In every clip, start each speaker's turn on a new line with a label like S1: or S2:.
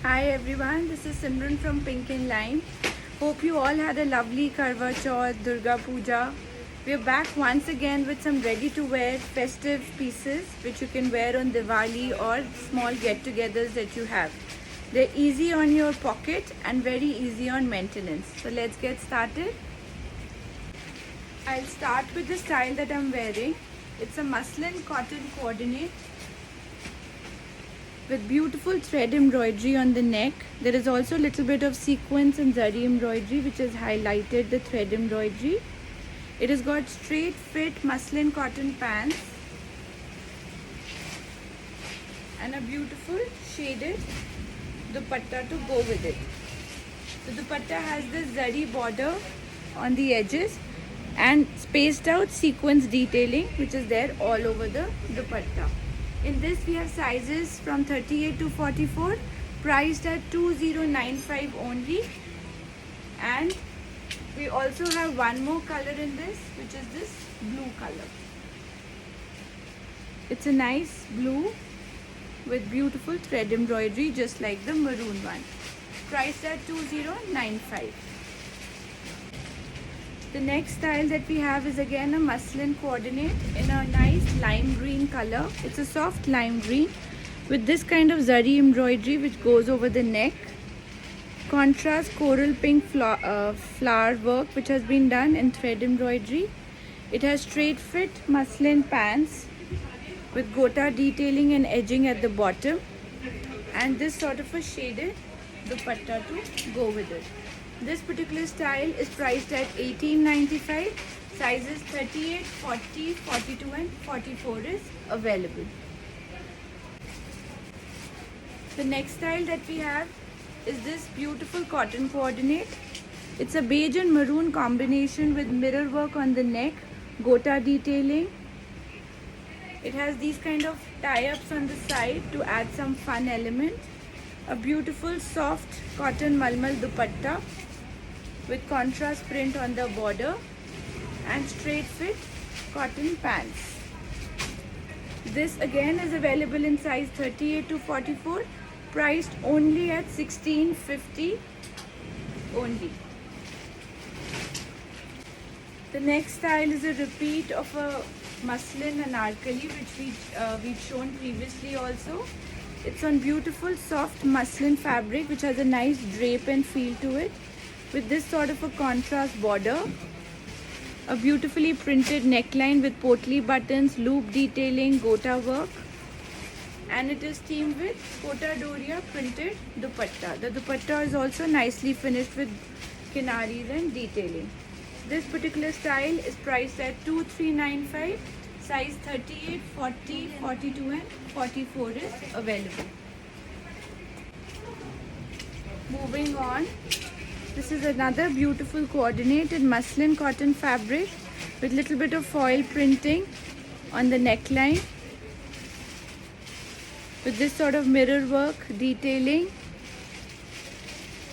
S1: Hi everyone, this is Simran from Pink and Lime. Hope you all had a lovely Karwa Chauth, Durga Puja. We're back once again with some ready to wear festive pieces which you can wear on Diwali or small get togethers that you have. They're easy on your pocket and very easy on maintenance. So let's get started. I'll start with the style that I'm wearing. It's a muslin cotton coordinate with beautiful thread embroidery on the neck. There is also a little bit of sequins and zari embroidery which has highlighted the thread embroidery. It has got straight fit muslin cotton pants and a beautiful shaded dupatta to go with it. The dupatta has this zari border on the edges and spaced out sequins detailing which is there all over the dupatta. In this we have sizes from 38 to 44, priced at 2095 only, and we also have one more color in this, which is this blue color. It's a nice blue with beautiful thread embroidery just like the maroon one, priced at 2095. The next style that we have is again a muslin coordinate in a nice lime green color. It's a soft lime green with this kind of zari embroidery which goes over the neck. Contrast coral pink flower work which has been done in thread embroidery. It has straight fit muslin pants with gota detailing and edging at the bottom, and this sort of a shaded dupatta to go with it. This particular style is priced at 1895. Sizes 38, 40, 42 and 44 is available. The next style that we have is this beautiful cotton coordinate. It's a beige and maroon combination with mirror work on the neck, gota detailing. It has these kind of tie-ups on the side to add some fun element. A beautiful soft cotton malmal dupatta with contrast print on the border and straight fit cotton pants. This again is available in size 38 to 44, priced only at 1650 only. The next style is a repeat of a muslin anarkali which we've shown previously also. It's on beautiful soft muslin fabric which has a nice drape and feel to it, with this sort of a contrast border, a beautifully printed neckline with potli buttons, loop detailing, gota work, and it is themed with Kota Doria printed dupatta. The dupatta is also nicely finished with kinaris and detailing. This particular style is priced at 2395. Size 38, 40, 42 and 44 is available. Moving on. This is another beautiful coordinated muslin cotton fabric with little bit of foil printing on the neckline, with this sort of mirror work detailing.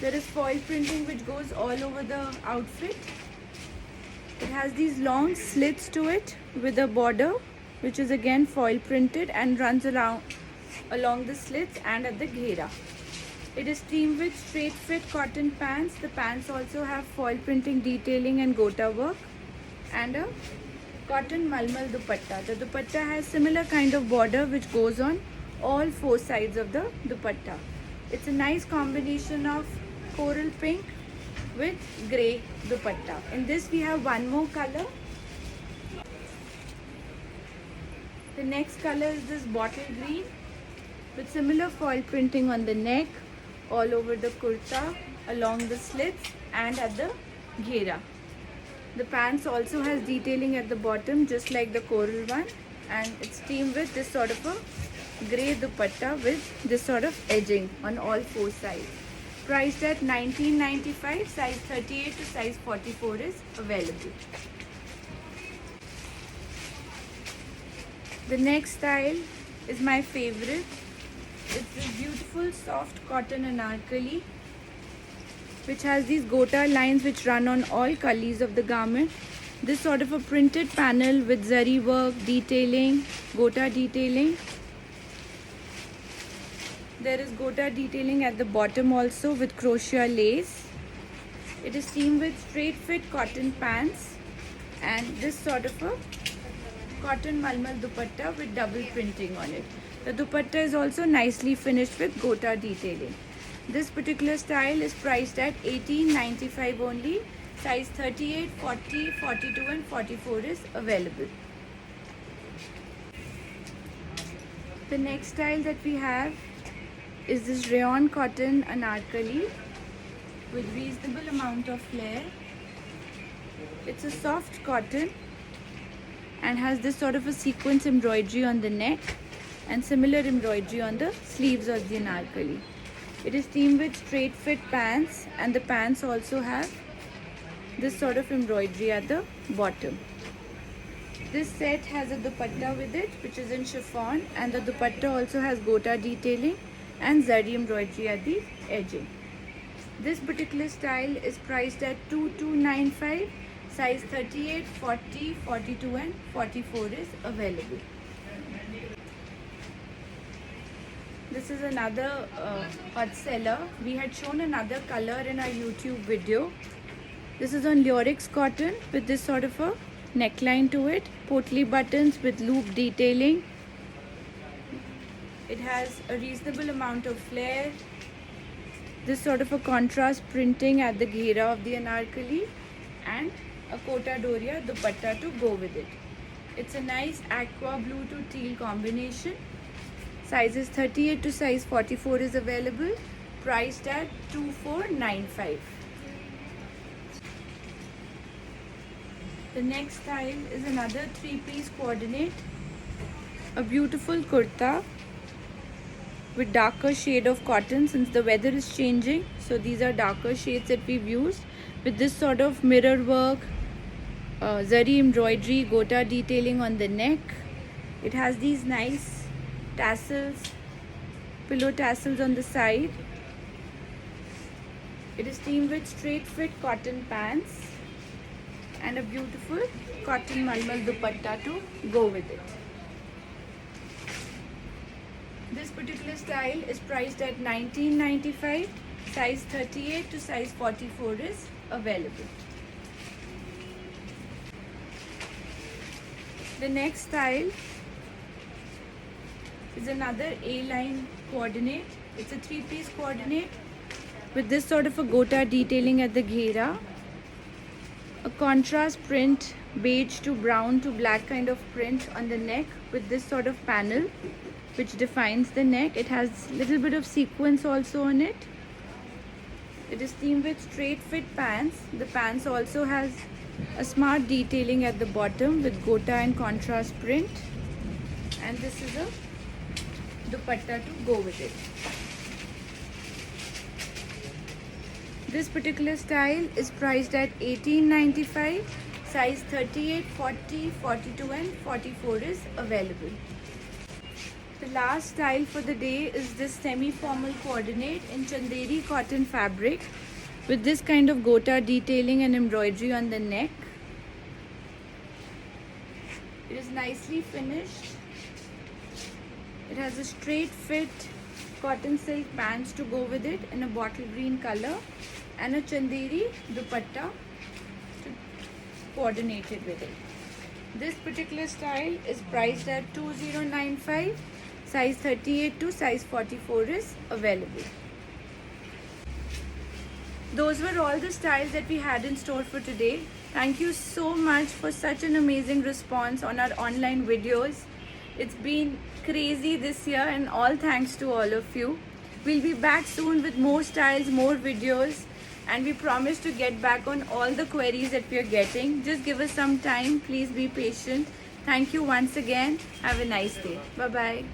S1: There is foil printing which goes all over the outfit. It has these long slits to it with a border which is again foil printed and runs around along the slits and at the ghera. It is themed with straight fit cotton pants. The pants also have foil printing detailing and gota work and a cotton malmal dupatta. The dupatta has similar kind of border which goes on all four sides of the dupatta. It's a nice combination of coral pink with grey dupatta. In this we have one more color. The next color is this bottle green with similar foil printing on the neck, all over the kurta, along the slits and at the ghera. The pants also has detailing at the bottom just like the coral one, and it's themed with this sort of a grey dupatta with this sort of edging on all four sides. Priced at 1995, size 38 to size 44 is available. The next style is my favorite. It's this beautiful soft cotton anarkali which has these gota lines which run on all kalis of the garment. This sort of a printed panel with zari work, detailing, gota detailing. There is gota detailing at the bottom also with crochet lace. It is seamed with straight fit cotton pants and this sort of a cotton malmal dupatta with double printing on it. The dupatta is also nicely finished with gota detailing. This particular style is priced at $18.95 only. Size 38, 40, 42 and 44 is available. The next style that we have is this rayon cotton anarkali with reasonable amount of flare. It's a soft cotton and has this sort of a sequence embroidery on the neck and similar embroidery on the sleeves of the anarkali. It is seamed with straight fit pants and the pants also have this sort of embroidery at the bottom. This set has a dupatta with it which is in chiffon, and the dupatta also has gota detailing and zari embroidery at the edging. This particular style is priced at $22.95. Size 38, 40, 42 and 44 is available. This is another hot seller. We had shown another color in our YouTube video. This is on Lurex cotton with this sort of a neckline to it, potli buttons with loop detailing. It has a reasonable amount of flare, this sort of a contrast printing at the ghera of the anarkali and a kota doria dupatta to go with it. It's a nice aqua blue to teal combination. Sizes 38 to size 44 is available, priced at $24.95. The next style is another 3-piece coordinate, a beautiful kurta with darker shade of cotton since the weather is changing. So these are darker shades that we've used with this sort of mirror work, zari embroidery, gota detailing on the neck. It has these nice tassels, pillow tassels on the side. It is seamed with straight fit cotton pants and a beautiful cotton malmal dupatta to go with it. This particular style is priced at $19.95. Size 38 to size 44 is available. The next style is another A-line coordinate. It's a 3-piece coordinate with this sort of a gota detailing at the ghera, a contrast print, beige to brown to black kind of print on the neck with this sort of panel which defines the neck. It has a little bit of sequence also on it. It is seamed with straight fit pants. The pants also has a smart detailing at the bottom with gota and contrast print, and this is a dupatta to go with it. This particular style is priced at $18.95. Size 38, 40, 42 and 44 is available. The last style for the day is this semi-formal coordinate in chanderi cotton fabric with this kind of gota detailing and embroidery on the neck. It is nicely finished. It has a straight fit cotton silk pants to go with it in a bottle green color and a chanderi dupatta to coordinate it with it. This particular style is priced at $20.95. Size 38 to size 44 is available. Those were all the styles that we had in store for today. Thank you so much for such an amazing response on our online videos. It's been crazy this year, and all thanks to all of you. We'll be back soon with more styles, more videos, and we promise to get back on all the queries that we are getting. Just give us some time. Please be patient. Thank you once again. Have a nice day. Bye-bye.